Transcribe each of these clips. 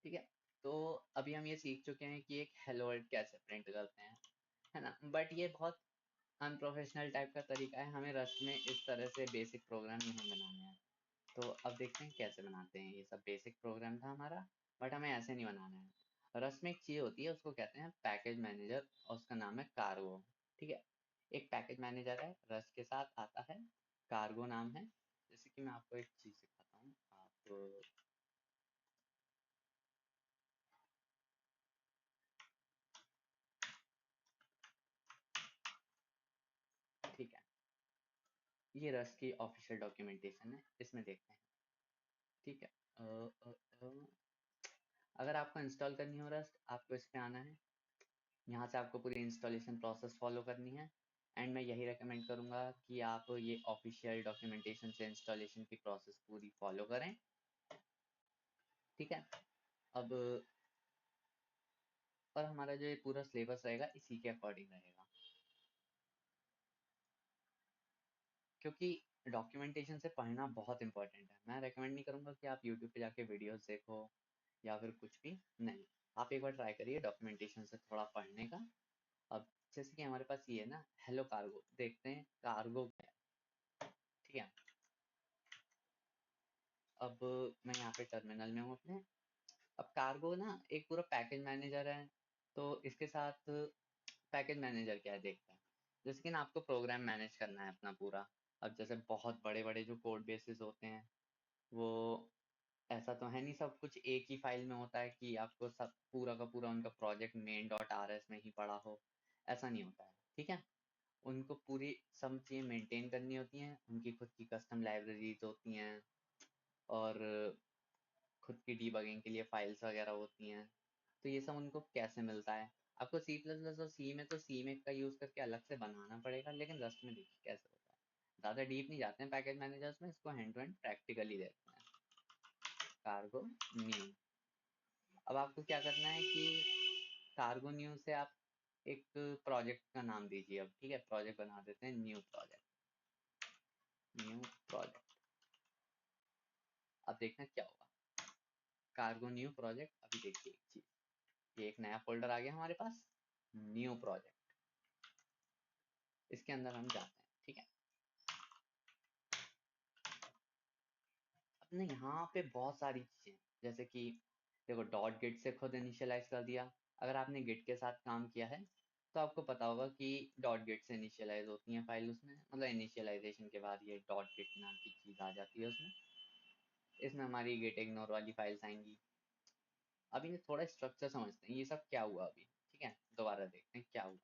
ठीक है। तो अभी हम ये सीख चुके हैं कि एक हेलो वर्ल्ड कैसे प्रिंट करते हैं, है ना। बट ये बहुत अनप्रोफेशनल टाइप का तरीका है, हमें रस्ट में इस तरह से बेसिक प्रोग्राम नहीं बनाने हैं। तो अब देखते हैं कैसे बनाते हैं। ये सब बेसिक प्रोग्राम था हमारा, बट हमें ऐसे नहीं बनाना है। रस्ट में एक चीज होती है, उसको कहते हैं पैकेज मैनेजर, और उसका नाम है कार्गो। ठीक है। एक पैकेज मैनेजर है, रस्ट के साथ आता है, कार्गो नाम है। जैसे कि मैं आपको एक चीज सिखाता हूँ, आप ठीक है। ये रस्ट की ऑफिशियल डॉक्यूमेंटेशन है, इसमें देखते हैं। ठीक है। अ, अ, अ, अगर आपको इंस्टॉल करनी हो रस्ट, आपको इस पे आना है। यहाँ से आपको पूरी इंस्टॉलेशन प्रोसेस फॉलो करनी है। एंड मैं यही रेकमेंड करूँगा कि आप ये ऑफिशियल डॉक्यूमेंटेशन से इंस्टॉलेशन की प्रोसेस पूरी फॉलो करें। ठीक है। अब और हमारा जो ये पूरा सिलेबस रहेगा इसी के अकॉर्डिंग रहेगा, क्योंकि डॉक्यूमेंटेशन से पढ़ना बहुत इंपॉर्टेंट है। मैं रेकमेंड नहीं करूँगा कि आप यूट्यूब पे जाके वीडियोस देखो या फिर कुछ भी नहीं। आप एक बार ट्राई करिए डॉक्यूमेंटेशन से थोड़ा पढ़ने का। अब जैसे कि हमारे पास ये है ना, हेलो कार्गो, देखते हैं कार्गो क्या है। ठीक है। अब मैं यहाँ पे टर्मिनल में हूँ अपने। अब कार्गो ना एक पूरा पैकेज मैनेजर है। तो इसके साथ पैकेज मैनेजर क्या है देखते हैं। जैसे कि ना आपको प्रोग्राम मैनेज करना है अपना पूरा। अब जैसे बहुत बड़े बड़े जो कोड बेसिस होते हैं, वो ऐसा तो है नहीं सब कुछ एक ही फाइल में होता है कि आपको सब पूरा का पूरा उनका project main dot R S में ही पड़ा हो। ऐसा नहीं होता है। ठीक है। उनको पूरी सब चीज़ें मेंटेन करनी होती हैं, उनकी खुद की कस्टम लाइब्रेरीज होती हैं, और खुद की डीबगिंग के लिए फाइल्स वगैरह होती हैं। तो ये सब उनको कैसे मिलता है, आपको सी प्लस प्लस और सी में तो सी में का यूज़ करके अलग से बनाना पड़ेगा, लेकिन रस्ट में देखिए कैसे होता है। ज़्यादा डीप नहीं जाते हैं पैकेज मैनेजर्स में, इसको हैंड टू हैंड प्रैक्टिकली देखते हैं। Cargo new. अब आपको क्या करना है कि कार्गो न्यू से आप एक प्रोजेक्ट का नाम दीजिए। अब ठीक है, प्रोजेक्ट बना देते हैं न्यू प्रोजेक्ट। New project. अब देखना क्या होगा। Cargo new project. अभी देखिए एक चीज, ये एक नया फोल्डर आ गया हमारे पास, न्यू प्रोजेक्ट। इसके अंदर हम जाते हैं। ठीक है। अब ना यहाँ पे बहुत सारी चीजें, जैसे कि देखो डॉट गिट से खुद इनिशियलाइज कर दिया। अगर आपने गिट के साथ काम किया है तो आपको पता होगा कि डॉट गिट से इनिशियलाइज होती है फाइल उसमें, मतलब इनिशियलाइजेशन के बाद ये डॉट गिट नाम की चीज आ जाती है उसमें। इसमें हमारी गिट इग्नोर वाली फाइल्स आएंगी। अभी ये थोड़ा स्ट्रक्चर समझते हैं, ये सब क्या हुआ अभी। ठीक है, दोबारा देखते हैं क्या हुआ।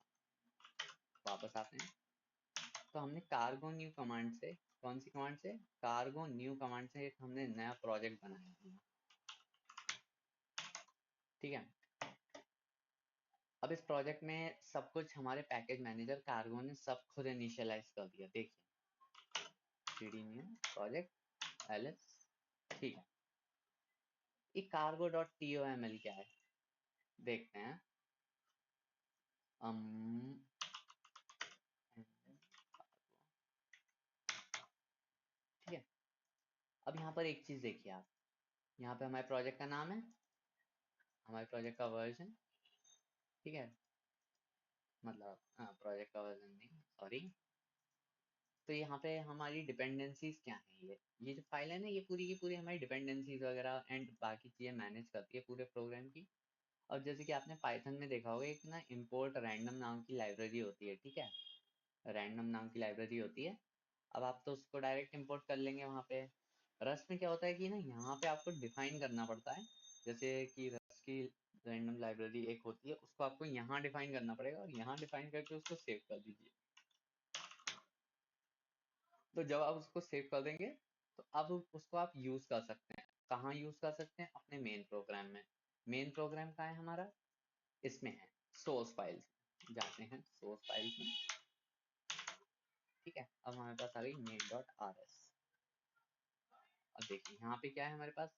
वापस आते हैं। तो हमने कार्गो न्यू कमांड से, कौन सी कमांड से, कार्गो न्यू कमांड से एक हमने नया प्रोजेक्ट बनाया है। ठीक है। अब इस प्रोजेक्ट में सब कुछ हमारे पैकेज मैनेजर कार्गो ने सब खुद इनिशियलाइज कर दिया। देखिए सीडी न्यू प्रोजेक्ट एलएस। ठीक है। ये cargo dot T O M L क्या है देखते हैं। um, ठीक है। अब यहाँ पर एक चीज देखिए आप, यहाँ पे हमारे प्रोजेक्ट का नाम है, हमारे प्रोजेक्ट का वर्जन। ठीक है, मतलब हाँ प्रोजेक्ट का वर्जन नहीं, सॉरी। तो यहाँ पे हमारी डिपेंडेंसीज क्या हैं, ये जो फाइल है ना, ये पूरी की पूरी हमारी डिपेंडेंसीज वगैरह एंड बाकी चीजें मैनेज करती है पूरे प्रोग्राम की। और जैसे कि आपने पाइथन में देखा होगा, एक ना इम्पोर्ट रैंडम नाम की लाइब्रेरी होती है। ठीक है, रैंडम नाम की लाइब्रेरी होती है। अब आप तो उसको डायरेक्ट इम्पोर्ट कर लेंगे वहाँ पे। रस्ट में क्या होता है कि ना यहाँ पे आपको डिफाइन करना पड़ता है। जैसे कि रस्ट की रैंडम लाइब्रेरी एक होती है, उसको आपको यहाँ डिफाइन करना पड़ेगा, और यहाँ डिफाइन करके उसको सेव कर दीजिए। तो जब आप उसको सेव कर देंगे, तो अब उसको आप यूज कर सकते हैं। कहाँ यूज कर सकते हैं, अपने मेन प्रोग्राम में। मेन प्रोग्राम कहाँ है हमारा, इसमें है सोर्स फाइल्स। जाते हैं सोर्स फाइल्स में। ठीक है। अब हमारे पास आ गई मेन डॉट आर एस। अब देखिए यहाँ पे क्या है हमारे पास,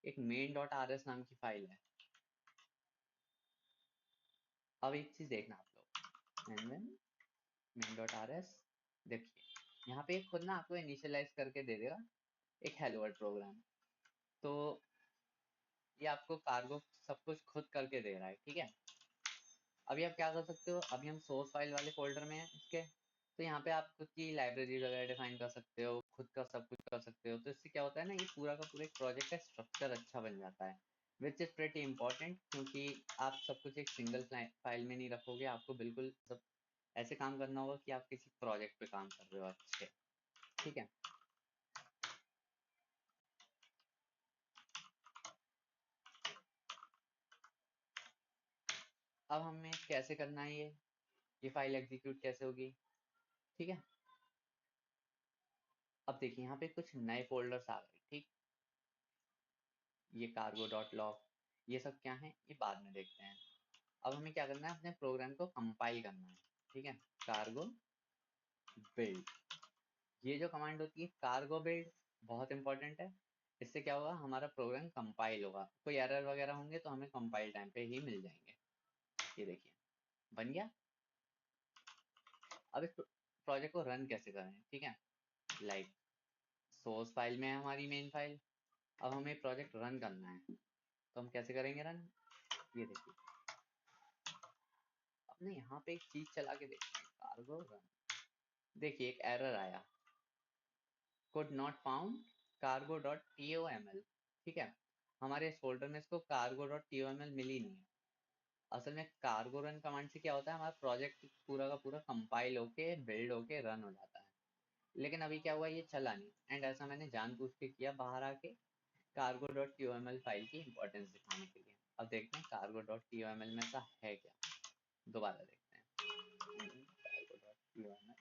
एक मेन डॉट आर एस नाम की फाइल है। अब एक चीज देखना आप लोग, मेन डॉट आर एस। देखिए यहाँ पे खुद ना आपको इनिशियलाइज करके दे देगा एक हेलो वर्ल्ड प्रोग्राम। तो ये आपको कार्गो सब कुछ खुद करके दे रहा है, ठीक है। अभी आप क्या कर सकते हो, अभी हम सोर्स फाइल वाले फोल्डर में हैं इसके, तो यहाँ पे आप खुद की लाइब्रेरी वगैरह डिफाइन कर सकते हो, खुद का सब कुछ कर सकते हो। तो इससे क्या होता है ना, ये पूरा का पूरा एक प्रोजेक्ट का स्ट्रक्चर अच्छा बन जाता है, विच इज़ प्रेटी इंपॉर्टेंट, क्योंकि आप सब कुछ एक सिंगल फाइल में नहीं रखोगे, आपको बिल्कुल सब ऐसे काम करना होगा कि आप किसी प्रोजेक्ट पे काम कर रहे हो अच्छे, ठीक है। अब हमें कैसे करना है ये फाइल एग्जीक्यूट कैसे होगी, ठीक है। अब देखिए यहाँ पे कुछ नए फोल्डर्स आ गए, ठीक। ये कार्गो डॉट लॉग, ये सब क्या है ये बाद में देखते हैं। अब हमें क्या करना है, अपने प्रोग्राम को कंपाइल करना है, ठीक है। कार्गो बिल्ड, ये जो कमांड होती है कार्गो बिल्ड, बहुत इंपॉर्टेंट है। इससे क्या होगा, हमारा प्रोग्राम कंपाइल होगा, कोई एरर वगैरह होंगे तो हमें कंपाइल टाइम पे ही मिल जाएंगे। ये देखिए बन गया। अब इस प्रोजेक्ट को रन कैसे करें, ठीक है। लाइक सोर्स फाइल में है हमारी मेन फाइल, अब हमें प्रोजेक्ट रन करना है, तो हम कैसे करेंगे रन, ये देखिए। अब ना यहाँ पे एक चीज चला के देखते हैं, कार्गो रन, देखिए एक एरर आया, could not found cargo dot toml, ठीक है। हमारे इस फोल्डर में इसको cargo डॉट toml मिल ही नहीं है। असल में कार्गो रन कमांड से क्या होता है, हमारा प्रोजेक्ट पूरा का पूरा कंपाइल होके बिल्ड होके रन हो जाता है। लेकिन अभी क्या हुआ, ये चला नहीं, एंड ऐसा मैंने जानबूझ के किया बाहर आके, कार्गो डॉट टीओएमएल फाइल की इंपॉर्टेंस दिखाने के लिए। अब देखते हैं कार्गो डॉट टीओएमएल में ऐसा है क्या, दोबारा देखते हैं। कार्गो डॉट टीओएमएल,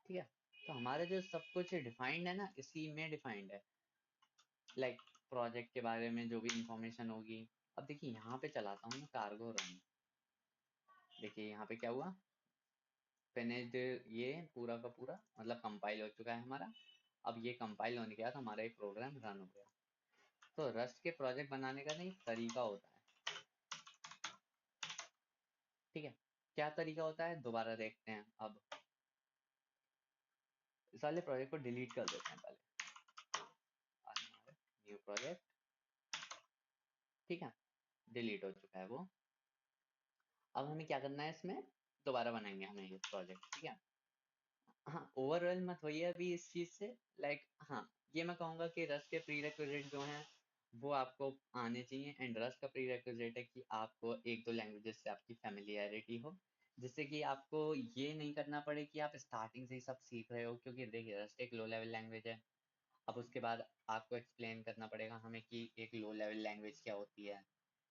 ठीक है। तो हमारे जो सब कुछ डिफाइंड है ना, इसी में डिफाइंड है, लाइक प्रोजेक्ट के बारे में जो भी इंफॉर्मेशन होगी। अब देखिए यहाँ पे चलाता हूँ मैं कार्गो रन, देखिए यहाँ पे क्या हुआ, फिनिश्ड, ये पूरा का पूरा मतलब कंपाइल हो चुका है हमारा। अब ये कंपाइल होने के बाद हमारा एक प्रोग्राम रन हो गया। तो रस्ट के प्रोजेक्ट बनाने का ना एक तरीका होता है, ठीक है। क्या तरीका होता है दोबारा देखते हैं। अब इस वाले प्रोजेक्ट को डिलीट कर देते हैं पहले, न्यू प्रोजेक्ट, ठीक है। डिलीट हो चुका है वो। अब हमें क्या करना है, इसमें दोबारा बनाएंगे हमें ये प्रोजेक्ट, ठीक है। हाँ, ओवरवेल मत होइए अभी इस चीज से, लाइक हाँ, ये मैं कहूंगा कि रस्ट के प्रीरेक्विजिट जो हैं वो आपको आने चाहिए, एंड रस्ट का प्रीरेक्विजिट है कि आपको एक दो लैंग्वेजेस से आपकी फेमिलियरिटी हो, जिससे कि आपको ये नहीं करना पड़े कि आप स्टार्टिंग से ही सब सीख रहे हो, क्योंकि देखिए रस्ट एक लो लेवल लैंग्वेज है। अब उसके बाद आपको एक्सप्लेन करना पड़ेगा हमें कि एक लो लेवल लैंग्वेज क्या होती है,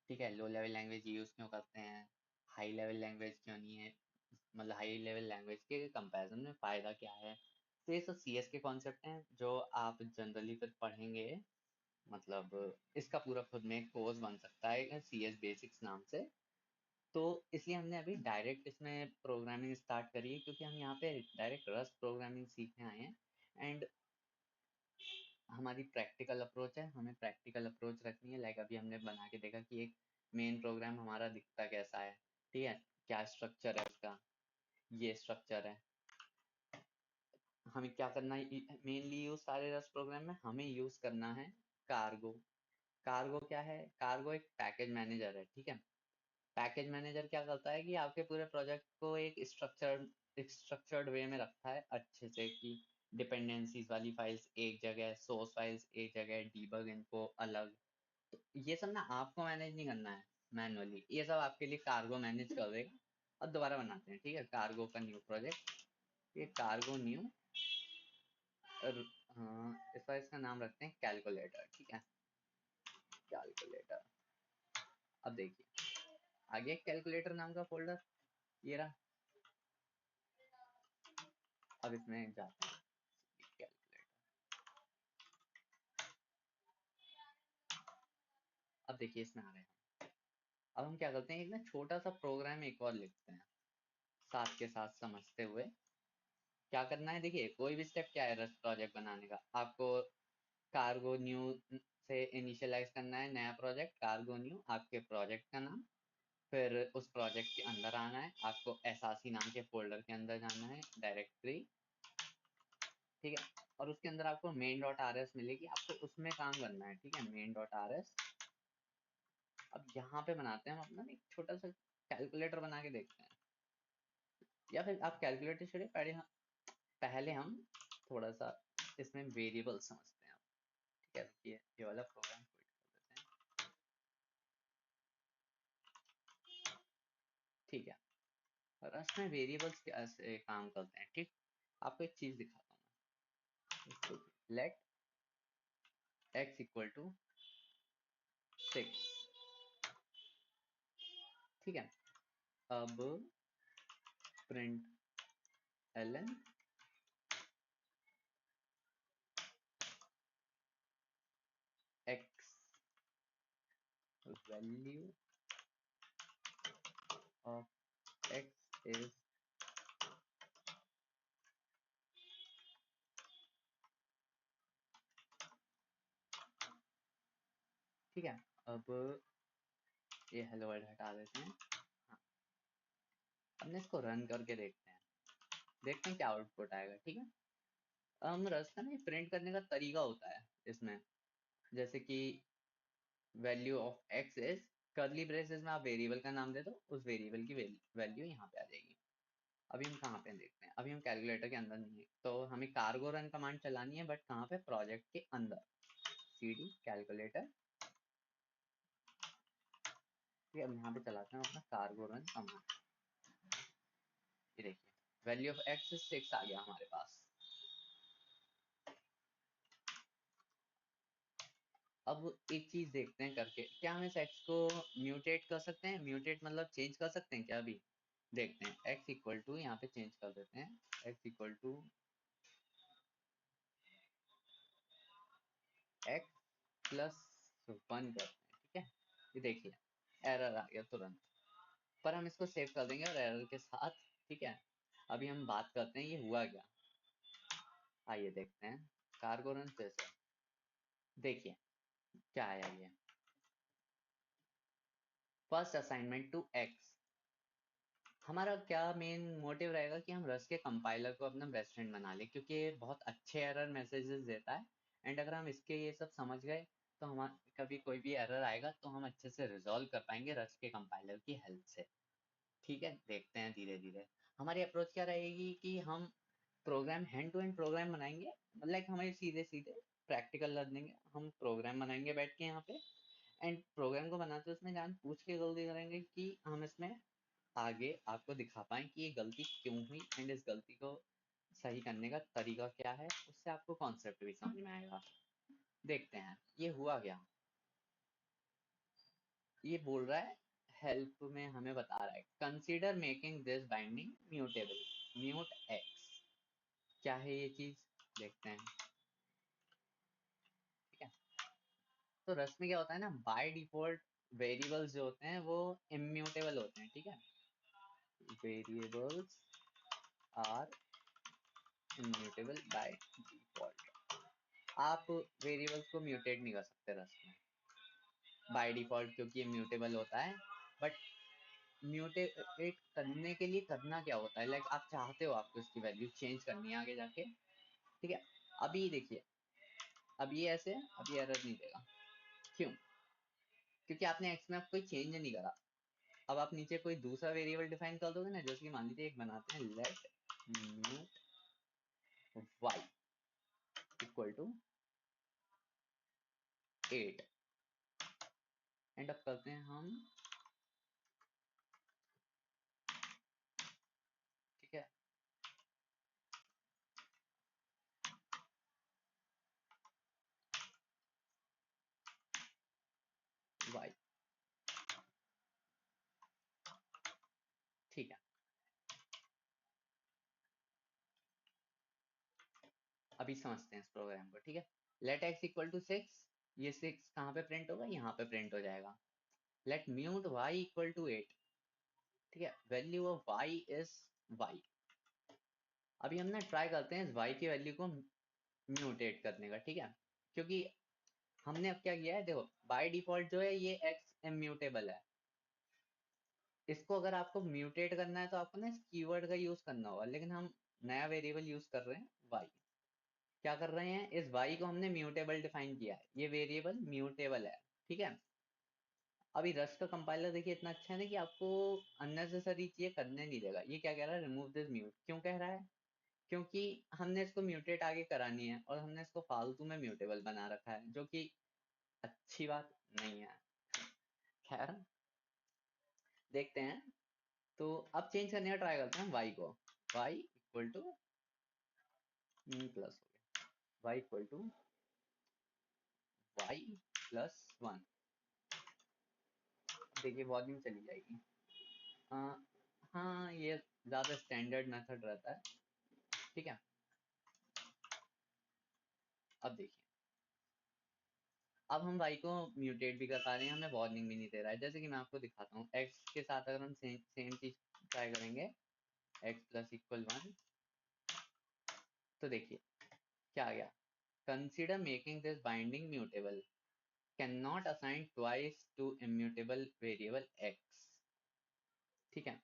ठीक है। लो लेवल लैंग्वेज यूज क्यों करते हैं, हाई लेवल लैंग्वेज क्यों नहीं है, मतलब हाई लेवल लैंग्वेज के कंपैरिजन में फायदा क्या है। तो ये सब सीएस के कॉन्सेप्ट हैं जो आप जनरली फिर पढ़ेंगे, मतलब इसका पूरा खुद में एक कोर्स बन सकता है सीएस बेसिक्स नाम से। तो इसलिए हमने अभी डायरेक्ट इसमें प्रोग्रामिंग स्टार्ट करी है, क्योंकि हम यहाँ पे डायरेक्ट रस्ट प्रोग्रामिंग सीखने आए हैं, एंड हमारी प्रैक्टिकल अप्रोच है, हमें प्रैक्टिकल अप्रोच रखनी है। लाइक अभी हमने बना के देखा कि एक मेन प्रोग्राम हमारा दिखता कैसा है, ठीक है, क्या स्ट्रक्चर है उसका, ये स्ट्रक्चर है। हमें क्या करना है मेनली यूज सारे रस्ट प्रोग्राम में, हमें यूज करना है कार्गो। कार्गो क्या है, कार्गो एक पैकेज मैनेजर है, ठीक है। पैकेज मैनेजर क्या करता है कि आपके पूरे प्रोजेक्ट को एक स्ट्रक्चर्ड वे में रखता है अच्छे से, कि डिपेंडेंसीज वाली फाइल्स एक जगह, सोर्स फाइल्स एक जगह, डीबग इनको अलग। तो ये सब ना आपको मैनेज नहीं करना है मैनुअली, ये सब आपके लिए कार्गो मैनेज कर देगा। अब दोबारा बनाते हैं, ठीक है, कार्गो का न्यू प्रोजेक्ट, ये कार्गो न्यू, इस बार इसका नाम रखते हैं कैलकुलेटर, ठीक है, कैलकुलेटर। अब देखिए आगे कैलकुलेटर नाम का फोल्डर ये रहा। अब इसमें जाते हैं कैलकुलेटर। अब देखिए इसमें आ रहे हैं। अब हम क्या करते हैं, एक ना छोटा सा प्रोग्राम एक और लिखते हैं साथ के साथ समझते हुए। क्या करना है, देखिए कोई भी स्टेप क्या है रस्ट प्रोजेक्ट बनाने का, आपको कार्गो न्यू से इनिशियलाइज करना है नया प्रोजेक्ट, कार्गो न्यू आपके प्रोजेक्ट का नाम, फिर उस प्रोजेक्ट के अंदर आना है, आपको एसआरसी नाम के फोल्डर के अंदर जाना है, डायरेक्टरी, ठीक है। और उसके अंदर आपको मेन डॉट आर एस मिलेगी, आपको उसमें काम करना है, ठीक है। Main dot R S. अब यहाँ पे बनाते हैं हम अपना एक छोटा सा कैलकुलेटर बना के देखते हैं, या फिर आप कैलकुलेटर छोड़िए, पहले हम थोड़ा सा इसमें वेरिएबल समझते हैं। ठीक है, ये वाला प्रोग्राम क्विट कर देते हैं। ठीक है, रस्ट में वेरिएबल्स कैसे काम करते हैं, ठीक। आपको एक चीज दिखाता हूँ मैं। लेट एक्स इक्वल टू 6, ठीक है। अब println X value of X is, ठीक है। अब ये हेलो वर्ल्ड हटा देते हैं। हाँ, अब इसको रन करके देखते हैं क्या आउटपुट आएगा, ठीक है। हम रस का ना प्रिंट करने का तरीका होता है इसमें, जैसे कि value of X is, curly braces में आप वेरिएबल का नाम दे दो, उस वेरिएबल की वैल्यू यहाँ पे आ जाएगी। अभी हम कहाँ पे देखते हैं, अभी हम कैलकुलेटर के अंदर नहीं है, तो हमें कार्गो रन कमांड चलानी है, बट कहाँ पे, प्रोजेक्ट के अंदर। cd कैलकुलेटर, ठीक है। अब यहाँ पे चलाते हैं अपना कार्गो रन कमांड। ये देखिए, वैल्यू ऑफ एक्स इज 6 आ गया हमारे पास। अब एक चीज देखते हैं करके, क्या हम इस एक्स को म्यूटेट कर सकते हैं, म्यूटेट मतलब चेंज कर सकते हैं क्या, अभी देखते हैं। एक्स इक्वल टू, यहाँ पे चेंज कर देते हैं, X equal to X plus 1 करते हैं, ठीक है। ये देखिए एरर आ गया तुरंत, पर हम इसको सेव कर देंगे और एरर के साथ, ठीक है। अभी हम बात करते हैं ये हुआ क्या। आइए देखते हैं कार्गो रन फिर से, देखिए क्या आया ये। First assignment to X. हमारा क्या मेन मोटिव रहेगा कि हम रस के कंपाइलर को अपना बेस्ट फ्रेंड बना लें, क्योंकि ये बहुत अच्छे एरर मैसेजेस देता है। एंड अगर हम इसके ये सब समझ गए, तो हम कभी कोई भी एरर आएगा तो हम अच्छे से रिजॉल्व कर पाएंगे रस के कंपाइलर की हेल्प से। ठीक है, देखते हैं धीरे धीरे हमारी अप्रोच क्या रहेगी, कि हम program hand to hand program बनाएंगे, लाइक हमें सीधे सीधे प्रैक्टिकल लर्निंग, हम प्रोग्राम बनाएंगे बैठ के यहाँ पे। एंड प्रोग्राम को बनाते उसमें जान पूछ के गलती करेंगे, कि हम इसमें आगे आपको दिखा पाएँ कि ये गलती क्यों हुई, एंड इस गलती को सही करने का तरीका क्या है, उससे आपको कॉन्सेप्ट भी समझ में आएगा। देखते हैं ये हुआ क्या। ये बोल रहा है, हेल्प में हमें बता रहा है, consider making this binding mutable, mute x. क्या है ये चीज, देखते हैं, ठीक है। तो रस्ट में क्या होता है ना, बाय डिफॉल्ट वेरिएबल्स जो होते हैं वो इम्यूटेबल होते हैं, ठीक है। Variables are immutable by default. आप वेरिएबल्स को म्यूटेट नहीं कर सकते रस्ट में बाय डिफॉल्ट, क्योंकि ये म्यूटेबल होता है। बट म्यूटेट करने के लिए करना क्या होता है, लाइक आप चाहते हो आपको इसकी वैल्यू चेंज करनी है आगे जाके, ठीक है। अभी देखिए, अब ये ऐसे, अब ये एरर नहीं देगा, क्यों, क्योंकि आपने एक्स में अब कोई चेंज नहीं करा। अब आप नीचे कोई दूसरा वेरिएबल डिफाइन कर दोगे ना, जैसे कि मान लीजिए एक बनाते हैं, let mut Y equal to 8, and अब करते हैं हम, ठीक है। वाई, ठीक है। अभी समझते हैं इस प्रोग्राम को, ठीक है। लेट एक्स इक्वल टू 6, ये 6 कहाँ पे प्रिंट होगा, यहाँ पे प्रिंट हो जाएगा। Let mut Y equal to 8, ठीक है। Value of Y is Y. अभी हम ना ट्राई करते हैं इस वाई की वैल्यू को म्यूटेट करने का, ठीक है। क्योंकि हमने अब क्या किया है, देखो बाय डिफॉल्ट जो है ये एक्स इम्यूटेबल है। इसको अगर आपको म्यूटेट करना है तो आपको ना इस कीवर्ड का यूज करना होगा, लेकिन हम नया वेरिएबल यूज कर रहे हैं वाई। क्या कर रहे हैं, इस y को हमने म्यूटेबल डिफाइन किया है, ये वेरिएबल म्यूटेबल है, ठीक है। अभी रस्ट का कंपाइलर देखिए इतना अच्छा है ना कि आपको अननेसेसरी चीजें करने नहीं देगा। ये क्या कह रहा है, रिमूव दिस म्यूट, क्यों कह रहा है, क्योंकि हमने इसको म्यूटेट आगे करानी है और हमने इसको फालतू में म्यूटेबल बना रखा है, जो कि अच्छी बात नहीं है। खैर देखते हैं, तो अब चेंज करने का ट्राई करते हैं y को। y इक्वल टू प्लस हो गया, y equal to y plus 1। देखिए वॉल्यूम चली जाएगी। आ, हाँ ये ज्यादा स्टैंडर्ड मेथड रहता है, ठीक है। अब देखिए, अब हम y को म्यूटेट भी कर पा रहे हैं, हमें वार्निंग भी नहीं दे रहा है। जैसे कि मैं आपको दिखाता हूँ, x के साथ अगर हम सेम चीज ट्राई करेंगे, x प्लस इक्वल 1, तो देखिए क्या आ गया, consider making this binding mutable, can not assign twice to immutable variable x, ठीक है।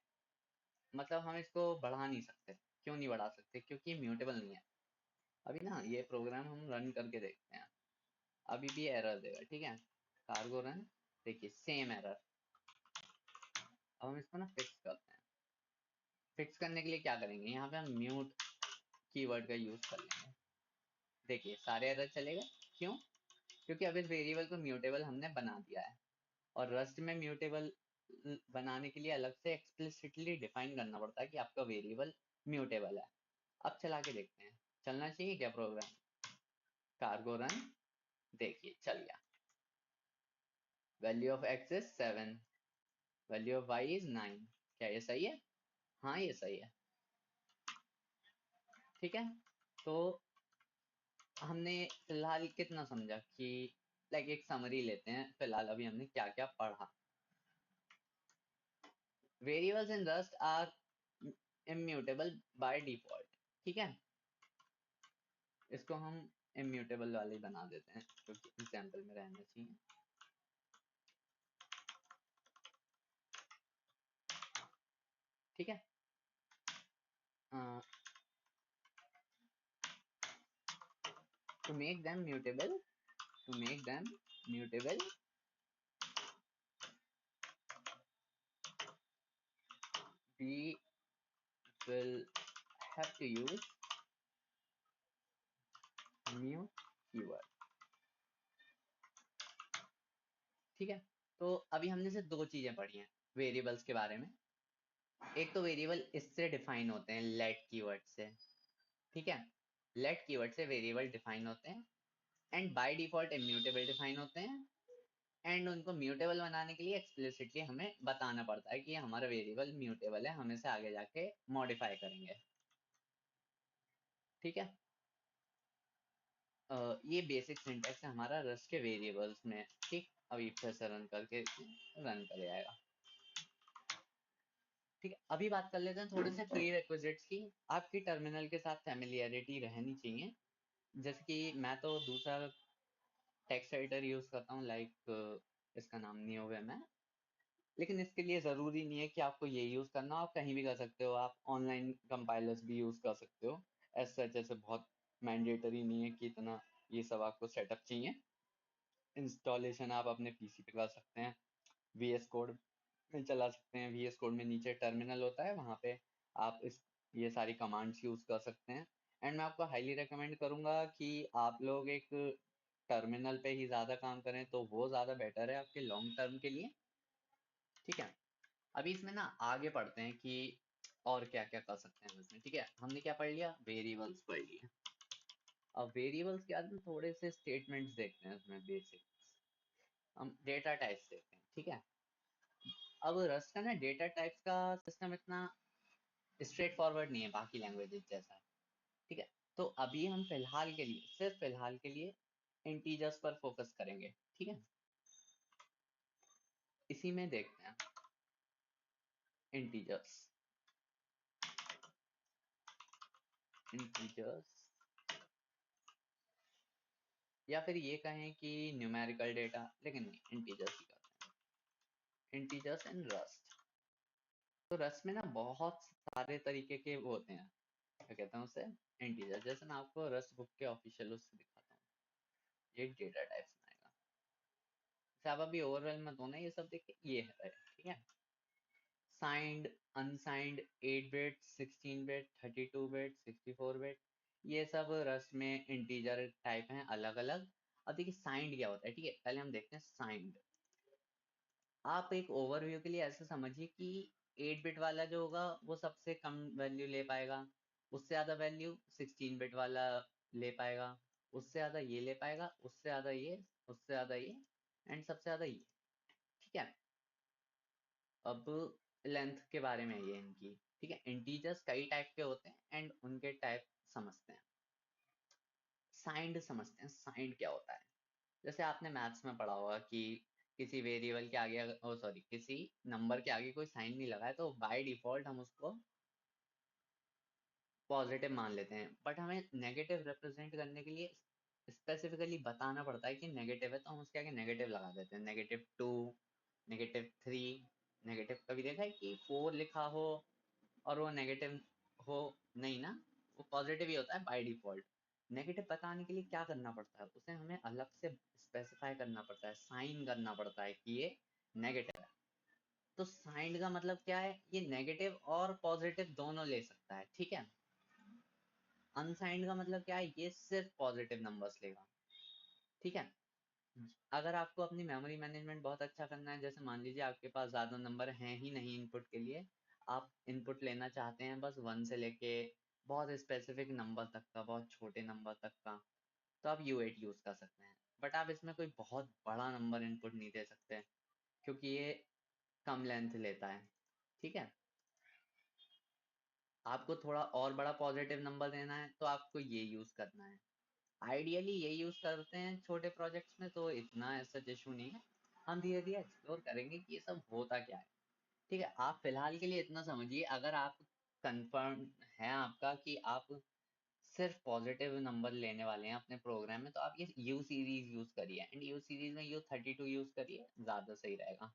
मतलब हम इसको बढ़ा नहीं सकते। क्यों नहीं बढ़ा सकते, क्योंकि म्यूटेबल नहीं है। अभी ना ये प्रोग्राम हम रन करके देखते हैं, अभी भी एरर देगा, ठीक है। कार्गो रन, देखिए सेम एरर। अब हम इसको ना फिक्स करते हैं। फिक्स करने के लिए क्या करेंगे, यहाँ पे हम म्यूट कीवर्ड का यूज कर लेंगे। देखिए सारे एरर चले गए, क्यों, क्योंकि अब इस वेरिएबल को म्यूटेबल हमने बना दिया है। और रस्ट में म्यूटेबल बनाने के लिए अलग से एक्सप्लिसिटली डिफाइन करना पड़ता है कि आपका वेरिएबल म्यूटेबल है। अब चला के देखते हैं, चलना चाहिए क्या प्रोग्राम। कार्गो रन, देखिए चल गया। Value of X is 7, value of Y is 9। क्या ये सही है, हाँ ये सही है, ठीक है। तो हमने फिलहाल कितना समझा कि लाइक एक समरी लेते हैं फिलहाल, अभी हमने क्या क्या पढ़ा। Variables in Rust are immutable by default, ठीक है। इसको हम इम्यूटेबल वाले बना देते हैं, क्योंकि एग्जाम्पल में रहना चाहिए, ठीक है। To make them mutable, to make them mutable, we will have to use mute keyword, ठीक है। तो अभी हमने सिर्फ दो चीजें पढ़ी हैं वेरिएबल्स के बारे में। एक तो वेरिएबल इससे डिफाइन होते हैं, लेट कीवर्ड से, ठीक है। लेट कीवर्ड से वेरिएबल डिफाइन होते हैं, and by default immutable define होते हैं। एंड उनको म्यूटेबल बनाने के लिए एक्सप्लिसिटली हमें बताना पड़ता है कि हमारा वेरिएबल म्यूटेबल है, हम इसे आगे जाके मॉडिफाई करेंगे, ठीक है। ये बेसिक सिंटैक्स है हमारा रस्ट के वेरिएबल्स में, ठीक। अभी फिर से रन करके रन कर जाएगा, ठीक है। अभी बात कर लेते हैं थोड़े से प्री रिक्विजिट्स की। आपकी टर्मिनल के साथ फैमिलियरिटी रहनी चाहिए। जैसे कि मैं तो दूसरा टेक्स्ट एडिटर यूज करता हूँ, लाइक इसका नाम नियोवेम है। लेकिन इसके लिए जरूरी नहीं है कि आपको ये यूज करना, आप कहीं भी कर सकते हो, आप ऑनलाइन कंपाइलर्स भी यूज कर सकते हो। एज सच ऐसे बहुत मैंडेटरी नहीं है कि इतना ये सब आपको सेटअप चाहिए। इंस्टॉलेशन आप अपने पीसी पे कर सकते हैं, VS कोड में चला सकते हैं। VS कोड में नीचे टर्मिनल होता है, वहाँ पे आप इस ये सारी कमांड्स यूज कर सकते हैं। एंड मैं आपको हाईली रेकमेंड करूंगा कि आप लोग एक टर्मिनल पे ही ज्यादा काम करें, तो वो ज्यादा बेटर है आपके लॉन्ग टर्म के लिए, ठीक है। अभी इसमें ना आगे पढ़ते हैं कि और क्या क्या कर सकते हैं इसमें, ठीक है। हमने क्या पढ़ लिया, वेरिएबल्स पढ़ लिया। अब वेरिएबल्स के बाद में थोड़े से स्टेटमेंट्स देखते हैं इसमें, बेसिक हम डेटा टाइप्स देखते हैं, ठीक है। अब रस्ट का ना डेटा टाइप्स का सिस्टम इतना स्ट्रेट फॉरवर्ड नहीं है बाकी लैंग्वेजेस जैसा, ठीक है। तो अभी हम फिलहाल के लिए, सिर्फ फिलहाल के लिए इंटीजर्स पर फोकस करेंगे, ठीक है। इसी में देखते हैं इंटीजर्स, इंटीजर्स या फिर ये कहें कि न्यूमेरिकल डेटा, लेकिन नहीं इंटीजर्स ही करते हैं, इंटीजर्स इन रस्ट। तो रस्ट में ना बहुत सारे तरीके के वो होते हैं, क्या कहते हैं उसे, इंटीजर। जैसे मैं आपको रस्ट बुक के ऑफिशियल उससे दिखाता हूँ, ये डेटा टाइप्स में आएगा। जैसे आप अभी ओवरऑल में दो ना, ये सब देखिए, ये है ठीक है, signed, unsigned, 8 bit, 16 bit, 32 bit, 64 bit, ये सब रस्ट में इंटीजर टाइप हैं अलग अलग। अब देखिए साइंड क्या होता है, ठीक है, पहले हम देखते हैं साइंड। आप एक ओवरव्यू के लिए ऐसे समझिए कि 8 बिट वाला जो होगा वो सबसे कम वैल्यू ले पाएगा, उससे ज्यादा वैल्यू 16 बिट वाला ले पाएगा, उससे ज्यादा ये ले पाएगा, उससे ज्यादा ये, उससे ज्यादा ये, एंड सबसे ज्यादा ये। ठीक है, अब लेंथ के बारे में ये इनकी, ठीक है, इंटीजर्स कई टाइप के होते हैं एंड उनके टाइप समझते हैं। साइंड समझते हैं, साइंड क्या होता है। जैसे आपने मैथ्स में पढ़ा होगा कि किसी वेरिएबल के आगे, ओ सॉरी, किसी नंबर के आगे कोई साइन नहीं लगा है तो बाय डिफॉल्ट हम उसको पॉजिटिव मान लेते हैं, बट हमें नेगेटिव रिप्रेजेंट करने के लिए स्पेसिफिकली बताना पड़ता है कि नेगेटिव है, तो हम उसके आगे नेगेटिव लगा देते हैं, -2, -3, नेगेटिव। कभी देखा है कि 4 लिखा हो और वो नेगेटिव हो? नहीं ना, वो पॉजिटिव ही होता है बाय डिफॉल्ट। नेगेटिव बताने के लिए क्या करना पड़ता है, उसे हमें अलग से स्पेसिफाई करना पड़ता है, साइन करना पड़ता है कि ये नेगेटिव है। तो साइन का मतलब क्या है, ये नेगेटिव और पॉजिटिव दोनों ले सकता है, ठीक है। अनसाइंड का मतलब क्या है, ये सिर्फ पॉजिटिव नंबर्स लेगा, ठीक है। अगर आपको अपनी मेमोरी मैनेजमेंट बहुत अच्छा करना है, जैसे मान लीजिए आपके पास ज्यादा नंबर हैं ही नहीं इनपुट के लिए, आप इनपुट लेना चाहते हैं बस 1 से लेके बहुत स्पेसिफिक नंबर तक का, बहुत छोटे नंबर तक का, तो आप U8 यूज कर सकते हैं। बट आप इसमें कोई बहुत बड़ा नंबर इनपुट नहीं दे सकते क्योंकि ये कम लेंथ लेता है, ठीक है। आपको थोड़ा और बड़ा पॉजिटिव नंबर देना है तो आपको ये यूज करना है। आइडियली ये यूज करते हैं छोटे प्रोजेक्ट्स में, तो इतना ऐसा इशू नहीं है। हम धीरे धीरे एक्सप्लोर करेंगे कि ये सब होता क्या है, ठीक है। आप फिलहाल के लिए इतना समझिए, अगर आप कंफर्म है आपका कि आप सिर्फ पॉजिटिव नंबर लेने वाले हैं अपने प्रोग्राम में, तो आप ये यू सीरीज यूज करिए, एंड यू सीरीज में U32 यूज करिए, ज्यादा सही रहेगा,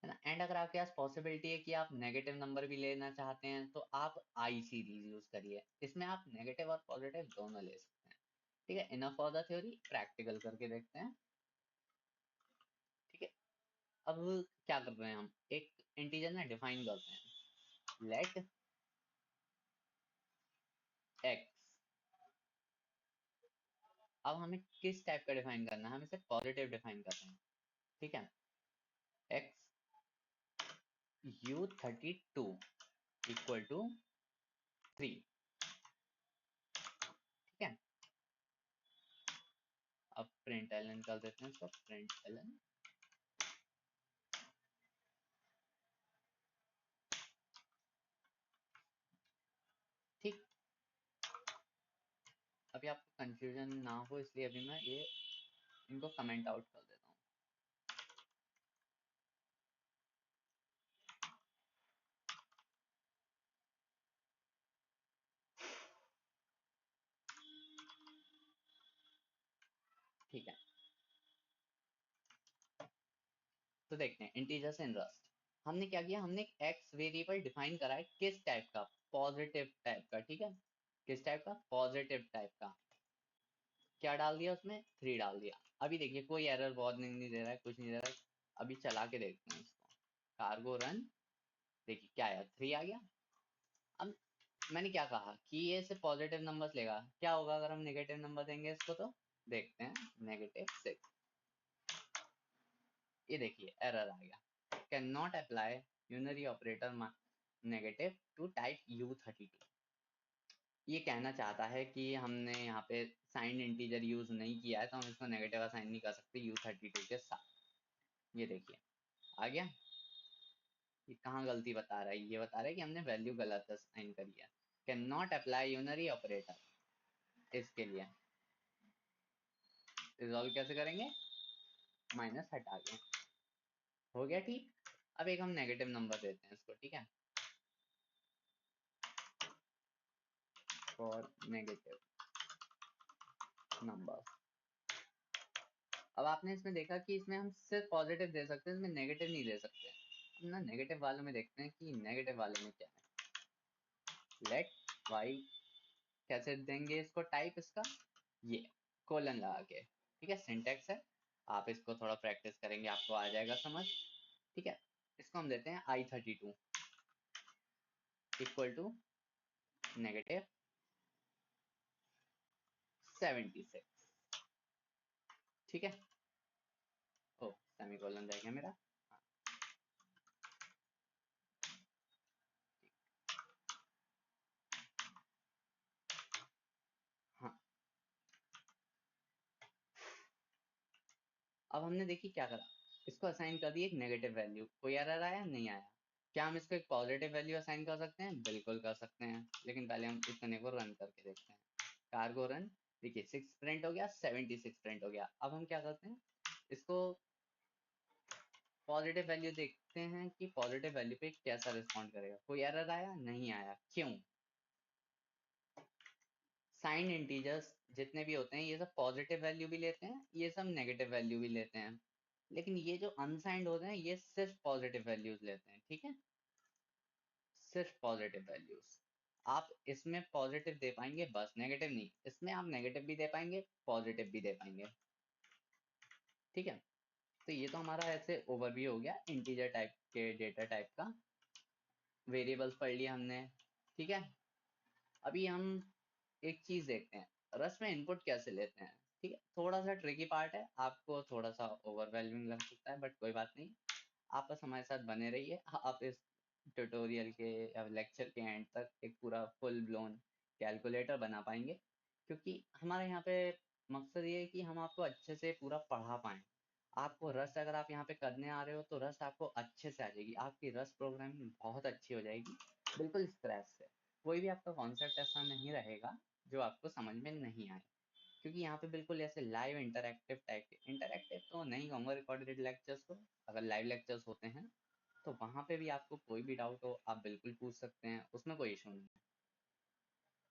है ना। एंड अगर आपके पास पॉसिबिलिटी है कि आप नेगेटिव नंबर भी लेना चाहते हैं तो आप आई सीरीज यूज करिए, इसमें आप नेगेटिव और पॉजिटिव दोनों ले सकते हैं, ठीक है। Enough for the theory, practical करके देखते हैं, ठीक है। अब क्या कर रहे हैं, हम एक इंटीजर ना डिफाइन करते हैं, लेट एक्स। अब हमें किस टाइप का डिफाइन करना है, हम इसे पॉजिटिव डिफाइन करते हैं, ठीक है। एक्स U32 इक्वल टू 3, ठीक है। अब प्रिंट एलन कर देते हैं इसको, प्रिंट एलन, ठीक। अभी आपको कंफ्यूजन ना हो इसलिए अभी मैं ये इनको कमेंट आउट कर देता हूँ, ठीक है। तो देखते हैं इंटीजर्स इन रस्ट। हमने क्या किया, हमने एक एक्स वेरिएबल डिफाइन करा है, किस टाइप का, पॉजिटिव टाइप का, ठीक है। किस टाइप का, पॉजिटिव टाइप का। क्या डाल दिया उसमें, 3 डाल दिया। अभी देखिए कोई एरर वार्निंग नहीं दे रहा है, कुछ नहीं दे रहा है। अभी चला के देखते हैं इसको, कार्गो रन, देखिए क्या आया, 3 आ गया। अब मैंने क्या कहा कि ये सिर्फ पॉजिटिव नंबर्स लेगा, क्या होगा अगर हम नेगेटिव नंबर देंगे इसको, तो देखते हैं, -6, ये देखिए एरर आ गया, can not apply unary operator negative to type U32। ये कहना चाहता है कि हमने यहाँ पे साइंड इंटीजर यूज नहीं किया है, तो हम इसको नेगेटिव असाइन नहीं कर सकते U32 के साथ। ये देखिए आ गया। ये कहाँ गलती बता रहा है, ये बता रहा है कि हमने वैल्यू गलत असाइन करी है। Can not apply unary operator, इसके लिए रिजॉल्व कैसे करेंगे, माइनस हटा के, हो गया ठीक। अब एक हम नेगेटिव नंबर देते हैं इसको, ठीक है, फॉर नेगेटिव नंबर। अब आपने इसमें देखा कि इसमें हम सिर्फ पॉजिटिव दे सकते हैं, इसमें नेगेटिव नहीं दे सकते। अब ना नेगेटिव वालों में देखते हैं कि नेगेटिव वाले में क्या है, लेट वाई कैसे देंगे इसको टाइप इसका, ये कोलन लगा के, ठीक है, सिंटेक्स है। आप इसको थोड़ा प्रैक्टिस करेंगे आपको आ जाएगा समझ, ठीक है। इसको हम देते हैं i32 इक्वल टू -76, ठीक है। ओ सेमी कोलन रह गया मेरा। हाँ, हाँ। अब हमने देखी क्या करा, इसको असाइन कर दिया एक नेगेटिव वैल्यू, कोई एरर आया नहीं आया। क्या हम इसको एक पॉजिटिव वैल्यू असाइन कर सकते हैं? बिल्कुल कर सकते हैं, लेकिन पहले हम इतने को रन करके देखते हैं। कार्गो रन, देखिए 6 प्रिंट हो गया, 76 प्रिंट हो गया। अब हम क्या करते हैं, इसको पॉजिटिव वैल्यू देखते हैं कि पॉजिटिव वैल्यू पे कैसा रिस्पॉन्ड करेगा। कोई एरर आया नहीं आया, क्यों? साइन इंटीजर्स जितने भी होते हैं ये सब पॉजिटिव वैल्यू भी लेते हैं, ये सब नेगेटिव वैल्यू भी लेते हैं, लेकिन ये जो अनसाइंड होते हैं ये सिर्फ पॉजिटिव वैल्यूज लेते हैं, ठीक है, सिर्फ पॉजिटिव वैल्यूज। आप इसमें पॉजिटिव दे पाएंगे बस, नेगेटिव नहीं। इसमें आप नेगेटिव भी दे पाएंगे, पॉजिटिव भी दे पाएंगे, ठीक है। तो ये तो हमारा ऐसे ओवरव्यू हो गया इंटीजर टाइप के डेटा टाइप का, वेरिएबल्स पढ़ लिया हमने, ठीक है। अभी हम एक चीज देखते हैं, रस में इनपुट कैसे लेते हैं, ठीक है। थोड़ा सा ट्रिकी पार्ट है, आपको थोड़ा सा ओवरवेलमिंग लग सकता है, बट कोई बात नहीं, आप बस हमारे साथ बने रहिए। आप इस ट्यूटोरियल के या लेक्चर के एंड तक एक पूरा फुल ब्लोन कैलकुलेटर बना पाएंगे, क्योंकि हमारे यहाँ पे मकसद ये है कि हम आपको अच्छे से पूरा पढ़ा पाएं। आपको रस्ट अगर आप यहाँ पे करने आ रहे हो तो रस्ट आपको अच्छे से आ जाएगी, आपकी रस्ट प्रोग्रामिंग बहुत अच्छी हो जाएगी, बिल्कुल स्क्रैच से। कोई भी आपका कॉन्सेप्ट ऐसा नहीं रहेगा जो आपको समझ में नहीं आए, क्योंकि यहाँ पे बिल्कुल ऐसे लाइव इंटरैक्टिव टाइप के, इंटरैक्टिव तो नहीं कहूँगा रिकॉर्डेड लेक्चर्स को, अगर लाइव लेक्चर्स होते हैं तो वहां पे भी आपको कोई भी डाउट हो आप बिल्कुल पूछ सकते हैं, उसमें कोई इशू नहीं है।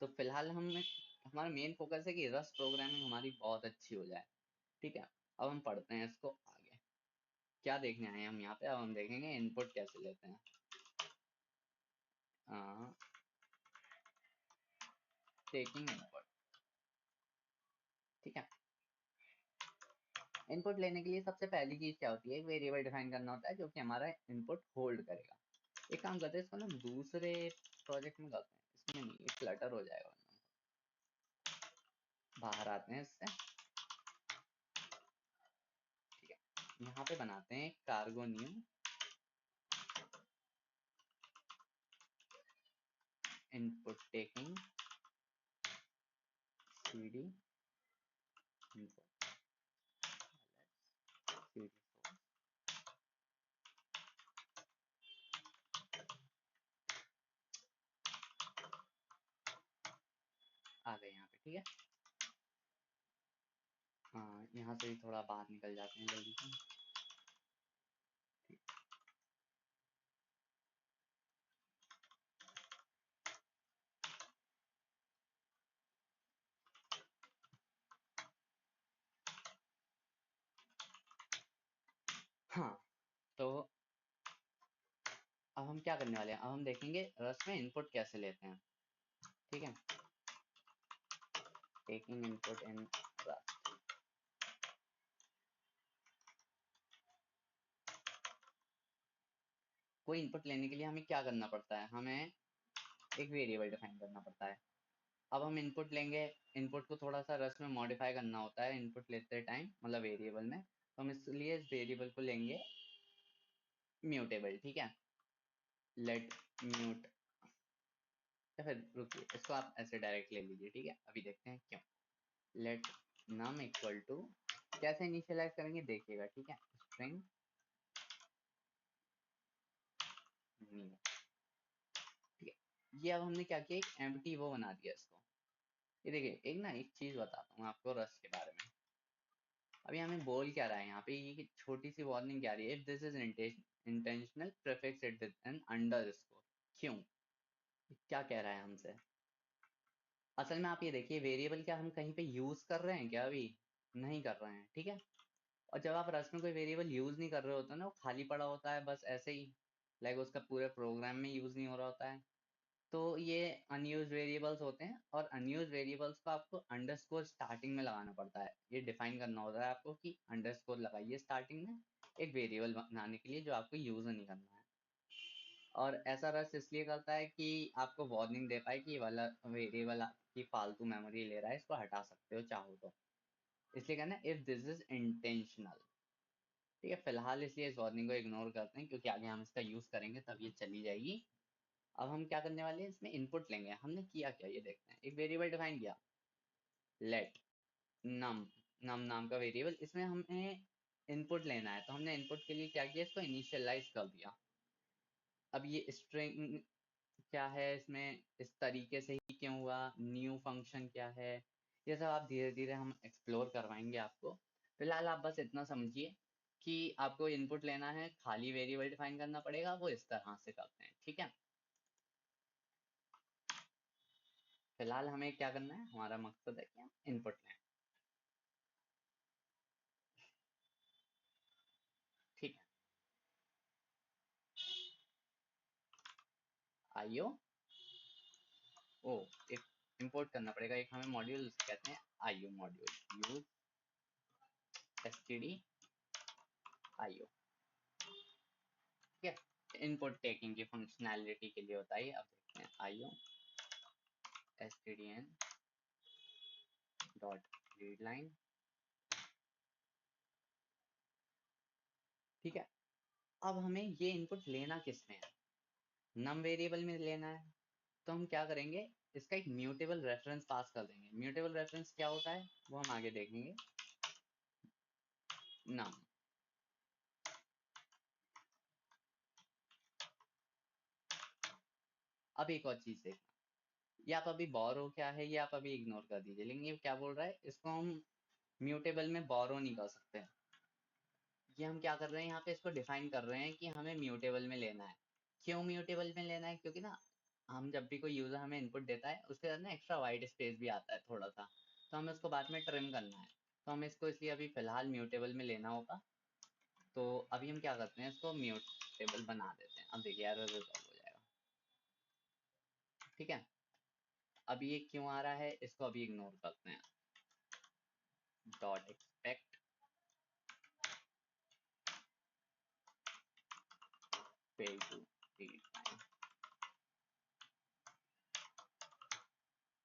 तो फिलहाल हमने, हमारा मेन फोकस है कि रस्ट प्रोग्रामिंग हमारी बहुत अच्छी हो जाए, ठीक है। अब हम पढ़ते हैं इसको आगे, क्या देखने आए हैं हम यहाँ पे। अब हम देखेंगे इनपुट कैसे लेते हैं। टेकिंग इनपुट, ठीक है। इनपुट लेने के लिए सबसे पहली चीज क्या होती है, एक वेरिएबल डिफाइन करना होता है जो कि हमारा इनपुट होल्ड करेगा। एक काम करते हैं, इसको ना दूसरे प्रोजेक्ट में करते हैं, इसमें नहीं, क्लटर हो जाएगा वरना। बाहर आते हैं इससे, ठीक है। यहाँ पे बनाते हैं cargo new input taking cd input, cd source, आ गए यहाँ पे, ठीक है। हाँ, यहाँ से भी थोड़ा बाहर निकल जाते हैं जल्दी से, ठीक। हाँ, तो अब हम क्या करने वाले हैं, अब हम देखेंगे रस्ट में इनपुट कैसे लेते हैं, ठीक है। टेकिंग इनपुट इन रस्ट, कोई इनपुट लेने के लिए हमें क्या करना पड़ता है, हमें एक वेरिएबल डिफाइन करना पड़ता है। अब हम इनपुट लेंगे, इनपुट को थोड़ा सा रस्ट में मॉडिफाई करना होता है इनपुट लेते टाइम, मतलब वेरिएबल में, तो हम इसलिए इस वेरिएबल को लेंगे म्यूटेबल, ठीक है। लेट म्यूट, या फिर रुकिए, इसको आप ऐसे डायरेक्ट ले लीजिए, ठीक है। अभी देखते हैं क्यों। लेट नम इक्वल टू, कैसे इनिशियलाइज करेंगे देखिएगा, ठीक है। स्ट्रिंग न्यू, ठीक है। ये अब हमने क्या किया, एक एम्प्टी वो बना दिया इसको। ये देखिए, एक ना एक चीज बताता हूँ आपको रस्ट के बारे में। अभी हमें बोल क्या रहा है यहाँ पे, ये छोटी सी वार्निंग क्या रही है, if this is intentional prefix it with an underscore. क्यों, क्या कह रहा है हमसे? असल में आप ये देखिए, वेरिएबल क्या हम कहीं पे यूज कर रहे हैं क्या? अभी नहीं कर रहे हैं, ठीक है। और जब आप रस्ट में कोई वेरिएबल यूज नहीं कर रहे होते ना, वो खाली पड़ा होता है बस ऐसे ही, लाइक उसका पूरे प्रोग्राम में यूज नहीं हो रहा होता है, तो ये अनयूज वेरिएबल्स होते हैं, और अनयूज वेरिएबल्स को आपको अंडरस्कोर स्टार्टिंग में लगाना पड़ता है। ये डिफाइन करना होता है आपको कि अंडरस्कोर लगाइए स्टार्टिंग में एक वेरिएबल बनाने के लिए जो आपको यूज नहीं करना है। और ऐसा रस इसलिए करता है कि आपको वार्निंग दे पाए कि ये वाला वेरिएबल आपकी फालतू मेमोरी ले रहा है, इसको हटा सकते हो चाहो तो। इसलिए कहना इफ दिस इज इंटेंशनल। ठीक है, फिलहाल इसलिए इस वार्निंग को इग्नोर करते हैं क्योंकि आगे हम इसका यूज करेंगे तब ये चली जाएगी। अब हम क्या करने वाले हैं, इसमें इनपुट लेंगे। हमने किया क्या ये देखते हैं। एक वेरिएबल डिफाइन किया, लेट नम, नम नाम का वेरिएबल, इसमें हमें इनपुट लेना है। तो हमने इनपुट के लिए क्या किया, इसको इनिशियलाइज कर दिया। अब ये स्ट्रिंग क्या है, इसमें इस तरीके से ही क्यों हुआ, न्यू फंक्शन क्या है, ये सब आप धीरे धीरे हम एक्सप्लोर करवाएंगे आपको। फिलहाल आप बस इतना समझिए कि आपको इनपुट लेना है, खाली वेरिएबल डिफाइन करना पड़ेगा, वो इस तरह से करते हैं। ठीक है, फिलहाल हमें क्या करना है, हमारा मकसद है क्या, इनपुट लें। ठीक है, आईओ, ओ एक इंपोर्ट करना पड़ेगा, एक हमें मॉड्यूल कहते हैं IO module, use STD IO. ठीक है, इनपुट टेकिंग की फंक्शनैलिटी के लिए होता है। अब देखते हैं IO stdn dot read line. ठीक है, अब हमें ये इनपुट लेना किस में है, नम वेरिएबल में लेना है। तो हम क्या करेंगे, इसका एक म्यूटेबल रेफरेंस पास कर देंगे। म्यूटेबल रेफरेंस क्या होता है वो हम आगे देखेंगे। नम, अब एक और चीज देखना, ये आप अभी बोरो क्या है ये आप अभी इग्नोर कर दीजिए, लेकिन ये क्या बोल रहा है, इसको हम म्यूटेबल में बोरो नहीं कर सकते। ये हम क्या कर रहे हैं, यहाँ पे इसको डिफाइन कर रहे हैं कि हमें म्यूटेबल में लेना है। क्यों म्यूटेबल में लेना है, क्योंकि ना हम जब भी कोई यूजर हमें इनपुट देता है उसके साथ ना एक्स्ट्रा वाइट स्पेस भी आता है थोड़ा सा, तो हमें उसको बाद में ट्रिम करना है। तो हमें इसको इसलिए अभी फिलहाल म्यूटेबल में लेना होगा। तो अभी हम क्या करते हैं, इसको म्यूटेबल बना देते हैं। अब देखिए एरर रिजॉल्व हो जाएगा। ठीक है, अभी ये क्यों आ रहा है इसको अभी इग्नोर करते हैं। Dot expect fail to read line।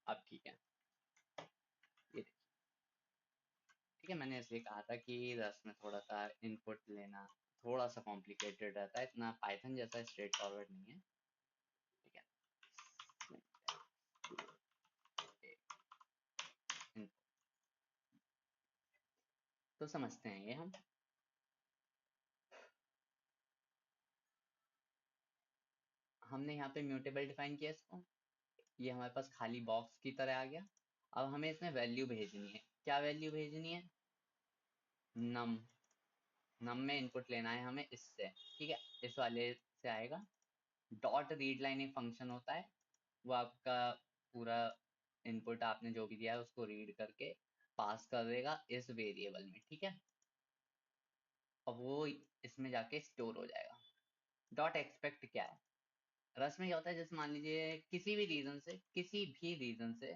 अब ठीक है, ये देखिए। ठीक है, मैंने इसलिए कहा था कि रस में थोड़ा सा इनपुट लेना थोड़ा सा कॉम्प्लिकेटेड रहता है, इतना पाइथन जैसा स्ट्रेट फॉरवर्ड नहीं है। ठीक है, तो समझते हैं ये हम। हमने यहाँ पे म्यूटेबल डिफाइन किया इसको, ये हमारे पास खाली बॉक्स की तरह आ गया। अब हमें इसमें वैल्यू भेजनी है। क्या वैल्यू भेजनी है, नम, नम में इनपुट लेना है हमें इससे। ठीक है, इस वाले से आएगा। डॉट रीड लाइन एक फंक्शन होता है, वो आपका पूरा इनपुट आपने जो भी दिया है उसको रीड करके पास कर देगा इस वेरिएबल में। ठीक है, अब वो इसमें जाके स्टोर हो जाएगा। डॉट एक्सपेक्ट क्या है, रस में क्या होता है, जैसे मान लीजिए किसी भी रीजन से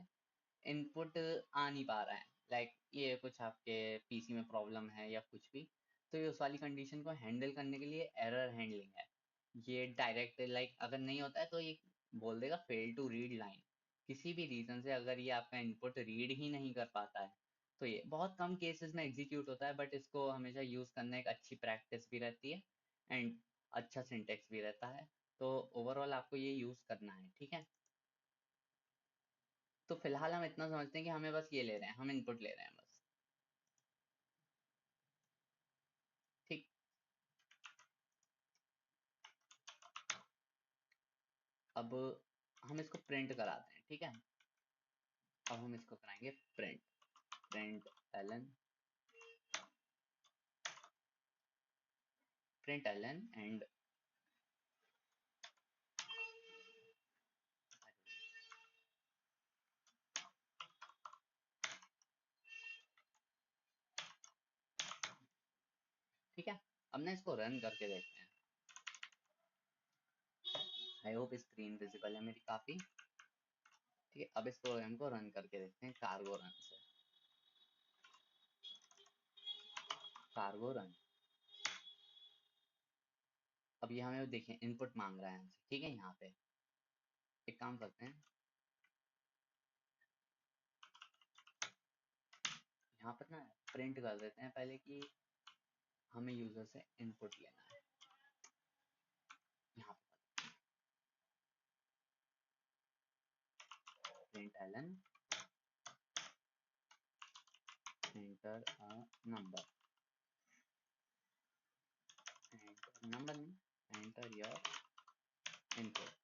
इनपुट आ नहीं पा रहा है, लाइक ये कुछ आपके पीसी में प्रॉब्लम है या कुछ भी, तो ये उस वाली कंडीशन को हैंडल करने के लिए एरर हैंडलिंग है। ये डायरेक्ट लाइक अगर नहीं होता है तो ये बोल देगा फेल टू रीड लाइन। किसी भी रीजन से अगर ये आपका इनपुट रीड ही नहीं कर पाता है तो ये बहुत कम केसेस में एग्जीक्यूट होता है, बट इसको हमेशा यूज करना एक अच्छी प्रैक्टिस भी रहती है एंड अच्छा सिंटेक्स भी रहता है। तो ओवरऑल आपको ये यूज करना है। ठीक है, तो फिलहाल हम इतना समझते हैं कि हमें बस ये ले रहे हैं, हम इनपुट ले रहे हैं बस। ठीक, अब हम इसको प्रिंट कराते हैं। ठीक है, अब हम इसको कराएंगे print, println, println and, ठीक है, अब ना इसको रन करके देखते हैं। आई होप स्क्रीन विजिबल है मेरी काफी। ठीक है, अब इस प्रोग्राम को रन करके देखते हैं कार्गो रन से। Cargo run. अब ये हमें देखिए इनपुट मांग रहा है हमसे, ठीक है। यहाँ पे एक काम करते हैं, यहाँ पर ना प्रिंट कर देते हैं पहले कि हमें यूजर से इनपुट लेना है। यहाँ पे println enter a number, enter number, enter your input.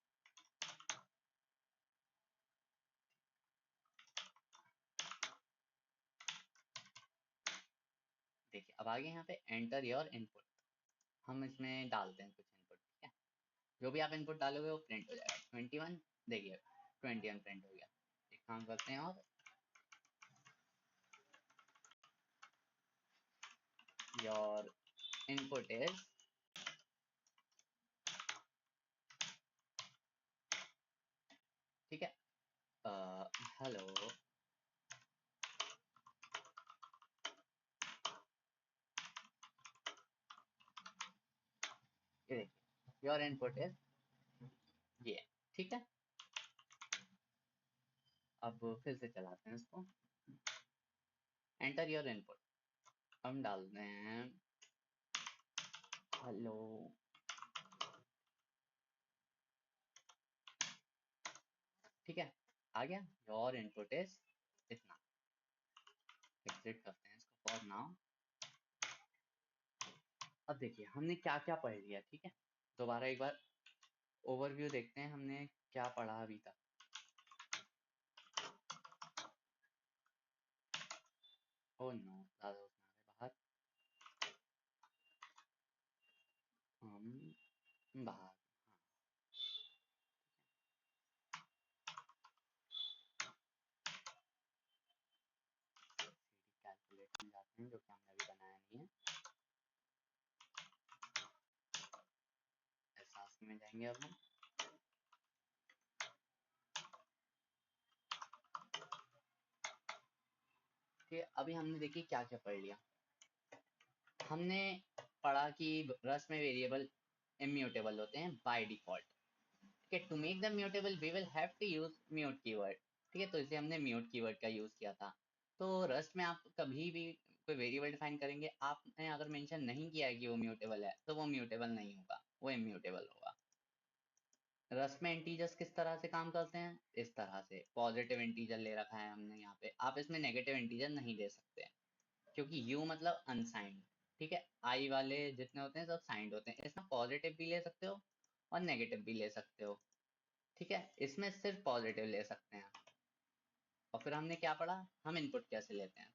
देखिए अब आगे यहाँ पे एंटर योर इनपुट, हम इसमें डालते हैं कुछ इनपुट, ठीक है। जो भी आप इनपुट डालोगे वो प्रिंट हो जाएगा। 21 देखिए 21 प्रिंट हो गया। एक काम करते हैं और योर इनपुट इज, ठीक है, हेलो। ये देखिए योर इनपुट इज ये, ठीक है। अब फिर से चलाते हैं इसको, एंटर योर इनपुट। हम डालते हैं हेलो, ठीक है। आ गया योर इनपुट इज इतना। एग्जिट करते हैं इसको फॉर नाउ। अब देखिए हमने क्या क्या पढ़ लिया, ठीक है। दोबारा एक बार ओवरव्यू देखते हैं हमने क्या पढ़ा अभी तक। ओ नो, ज्यादा उसमें आ गए बाहर, हम बाहर, हाँ। सीडी कैलकुलेट में जाते हैं जो कि हमने अभी बनाया नहीं है। एहसास में जाएंगे अब हम। ठीक है, अभी हमने देखिए क्या क्या पढ़ लिया। हमने पढ़ा कि रस्ट में वेरिएबल इम्यूटेबल होते हैं बाय डिफॉल्ट। ठीक है, to make them mutable we will have to use mute keyword. ठीक है, तो इसे हमने म्यूट कीवर्ड का यूज किया था। तो रस्ट में आप कभी भी कोई वेरिएबल डिफाइन करेंगे, आपने अगर मेंशन नहीं किया है कि वो म्यूटेबल है तो वो म्यूटेबल नहीं होगा, वो इम्यूटेबल होगा। रस्ट में इंटीजर्स किस तरह से काम करते हैं, इस तरह से पॉजिटिव इंटीजर ले रखा है हमने यहाँ पे। आप इसमें नेगेटिव इंटीजर नहीं दे सकते क्योंकि यू मतलब अनसाइंड। ठीक है, आई वाले जितने होते हैं सब साइंड होते हैं। इसमें पॉजिटिव भी ले सकते हो और नेगेटिव भी ले सकते हो। ठीक है, इसमें सिर्फ पॉजिटिव ले सकते हैं। और फिर हमने क्या पढ़ा, हम इनपुट कैसे लेते हैं।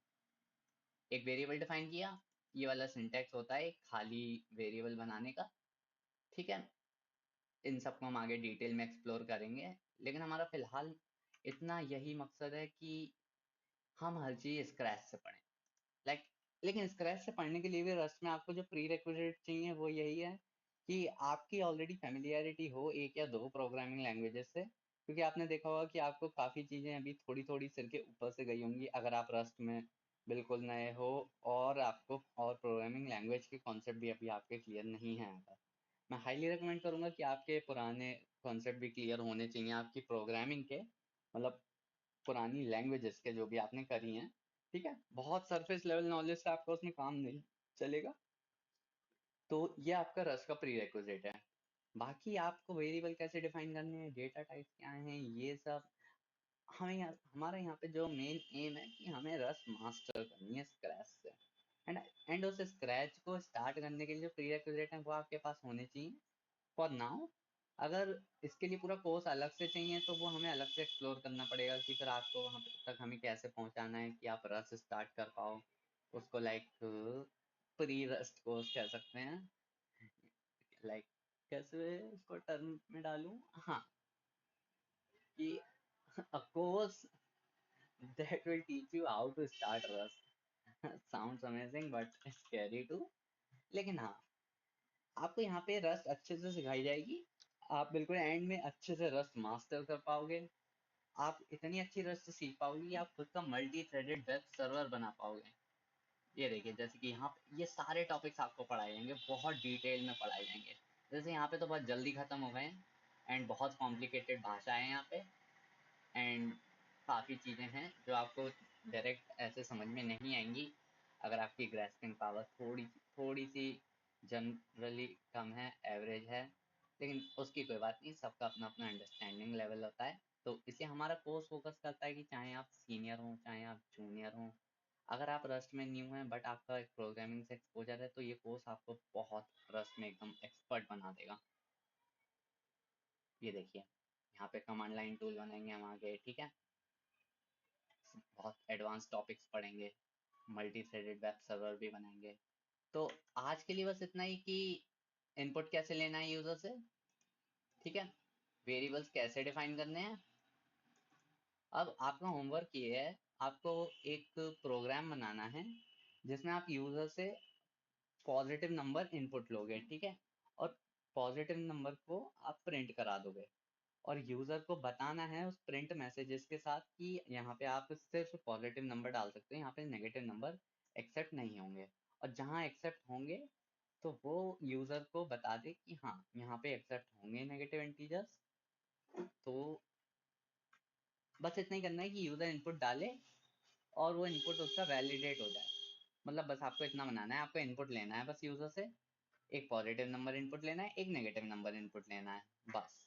एक वेरिएबल डिफाइन किया, ये वाला सिंटैक्स होता है खाली वेरिएबल बनाने का। ठीक है, इन सबको हम आगे डिटेल में एक्सप्लोर करेंगे, लेकिन हमारा फिलहाल इतना यही मकसद है कि हम हर चीज स्क्रैच से पढ़ें। लाइक लेकिन स्क्रैच से पढ़ने के लिए भी रस्ट में आपको जो प्री रिक्विजिट चाहिए वो यही है कि आपकी ऑलरेडी फेमिलियरिटी हो एक या दो प्रोग्रामिंग लैंग्वेजेस से। क्योंकि आपने देखा होगा कि आपको काफ़ी चीज़ें अभी थोड़ी थोड़ी सिर के ऊपर से गई होंगी अगर आप रस्ट में बिल्कुल नए हो, और आपको और प्रोग्रामिंग लैंग्वेज के कॉन्सेप्ट भी अभी आपके क्लियर नहीं है अगर। मैं हाईली रिकमेंड करूंगा कि आपके पुराने कॉन्सेप्ट भी क्लियर होने चाहिए आपकी प्रोग्रामिंग के, मतलब पुरानी लैंग्वेजेस के जो भी आपने करी हैं। ठीक है, बहुत सरफेस लेवल नॉलेज से आपका उसमें काम नहीं चलेगा। तो ये आपका रस का प्री रिक्विजिट है। बाकी आपको वेरिएबल कैसे डिफाइन करने हैं, डेटा टाइप क्या है, ये सब हमें हमारा यहाँ पे जो मेन एम है कि हमें रस मास्टर करनी है स्क्रैच से। एंड उस स्क्रैच को स्टार्ट करने के लिए जो प्री रिक्विजिट है वो आपके पास होने चाहिए फॉर नाउ। अगर इसके लिए पूरा कोर्स अलग से चाहिए तो वो हमें अलग से एक्सप्लोर करना पड़ेगा कि फिर आपको वहां तक हमें कैसे पहुंचाना है कि आप रस स्टार्ट कर पाओ उसको। लाइक प्री रस्ट कोर्स कह सकते हैं। लाइक कैसे इसको टर्म में डालूं, हाँ, कि a course that will teach you how to start rust sounds amazing but scary too। लेकिन हाँ, आपको यहाँ पे रस्ट अच्छे से सिखाई जाएगी। आप बिल्कुल एंड में अच्छे से रस्ट मास्टर कर पाओगे। आप इतनी अच्छी रस्ट सीख पाओगे कि आप खुद का मल्टी थ्रेडेड वेब सर्वर बना पाओगे। ये देखिए, जैसे कि यहाँ पे ये सारे टॉपिक्स आपको पढ़ाए जाएंगे, बहुत डिटेल में पढ़ाए जाएंगे। जैसे यहाँ पे तो बहुत जल्दी खत्म हो गए हैं, एंड बहुत कॉम्प्लिकेटेड भाषा है यहाँ पे, एंड काफ़ी चीज़ें हैं जो आपको डायरेक्ट ऐसे समझ में नहीं आएंगी अगर आपकी ग्रेस्पिंग पावर थोड़ी थोड़ी सी जनरली कम है, एवरेज है। लेकिन उसकी कोई बात नहीं, सबका अपना अपना अंडरस्टैंडिंग लेवल होता है। तो इसे हमारा कोर्स फोकस करता है कि चाहे आप सीनियर हो चाहे आप जूनियर हो, अगर आप रस्ट में न्यू हैं बट आपका एक प्रोग्रामिंग से एक्सपोजर है, तो ये कोर्स आपको बहुत रस्ट में एकदम एक्सपर्ट बना देगा। ये देखिए, यहाँ पे कमांड लाइन टूल बनाएंगे हम आगे, ठीक है। बहुत एडवांस टॉपिक्स पढ़ेंगे, मल्टी थ्रेडेड वेब सर्वर भी बनाएंगे। तो आज के लिए बस इतना ही कि इनपुट कैसे लेना है यूजर से, ठीक है, वेरिएबल्स कैसे डिफाइन करने हैं। अब आपका होमवर्क ये है, आपको एक प्रोग्राम बनाना है जिसमें आप यूजर से पॉजिटिव नंबर इनपुट लोगे, ठीक है, और पॉजिटिव नंबर को आप प्रिंट करा दोगे, और यूजर को बताना है उस प्रिंट मैसेजेस के साथ कि यहाँ पे आप सिर्फ पॉजिटिव नंबर डाल सकते हो, यहाँ पे नेगेटिव नंबर एक्सेप्ट नहीं होंगे। और जहाँ एक्सेप्ट होंगे तो वो यूजर को बता दे कि हाँ यहाँ पे एक्सेप्ट होंगे नेगेटिव इंटीजर्स। तो बस इतना ही करना है कि यूजर इनपुट डाले और वो इनपुट उसका वैलिडेट हो जाए। मतलब बस आपको इतना बनाना है, आपको इनपुट लेना है बस यूजर से, एक पॉजिटिव नंबर इनपुट लेना है, एक नेगेटिव नंबर इनपुट लेना है, बस।